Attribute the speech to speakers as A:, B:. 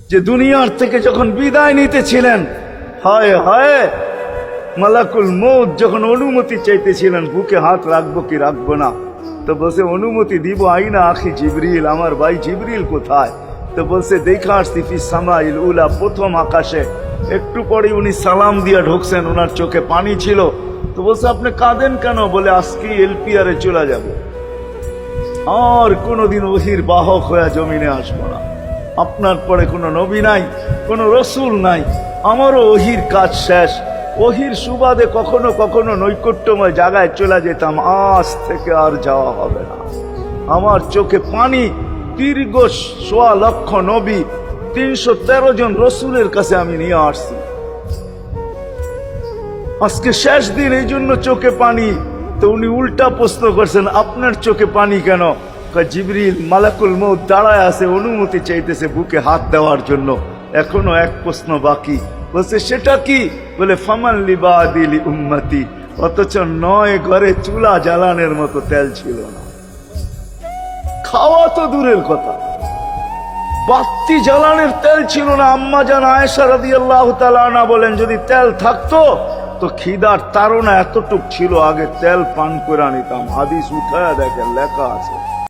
A: যে দুনিয়ার থেকে যখন বিদায় নিতেছিলেন, হায় হায়, মালাকুল মউত যখন অনুমতি চাইতেছিলেন বুকে হাত রাখবো কি রাখবো না, তো বলছে অনুমতি দিব, আইনা আখি জিবরিল, আমার ভাই জিবরিল কোথায়? তো বলছে দেখা আসছি ফি সামাইল উলা, প্রথম আকাশে। একটু পরে উনি সালাম দিয়া ঢুকছেন, ওনার চোখে পানি ছিল। তো বলছে আপনি কাঁদেন কেন? বলে আজকে এলপিআরে চলে যাব, আর কোনোদিন ওহির বাহক হয়ে জমিনে আসবো না। আপনার পরে কোনো নবী নাই, কোনো রসুল নাই, আমারও ওহির কাজ শেষ। ওহির সুবাদে কখনো কখনো নৈকট্যময় জায়গায় চলে যেতাম, আজ থেকে আর যাওয়া হবে না। আমার চোখে পানি। দীর্ঘ ১.৫ লক্ষ নবী, ৩১৩ জন রসুলের কাছে আমি নিয়ে আসছি। আজকে শেষ দিন, এই জন্য চোখে পানি। তো উনি উল্টা প্রশ্ন করছেন, আপনার চোখে পানি কেন? জিবরিল মালাকুল মউত দাঁড়ায় আছে, অনুমতি চাইতেছে বুকে হাত দেওয়ার জন্য। এখনো এক প্রশ্ন বাকি। বলছে সেটা কি? বলে ফামান লিবাদিলি উম্মতি। অথচ ৯ ঘরে চুলা জ্বালানোর মতো তেল ছিল না। খাওয়া তো দূরের কথা, বাতি জ্বালানোর তেল ছিল না। আম্মা জান আয়েশা রাদিয়াল্লাহু তাআলা আনহা বলেন, যদি তেল থাকতো তো খিদার তাড়না এতটুক ছিল, আগে তেল পান করে নিতাম। হাদিস উঠায়া দেখেন, লেখা আছে।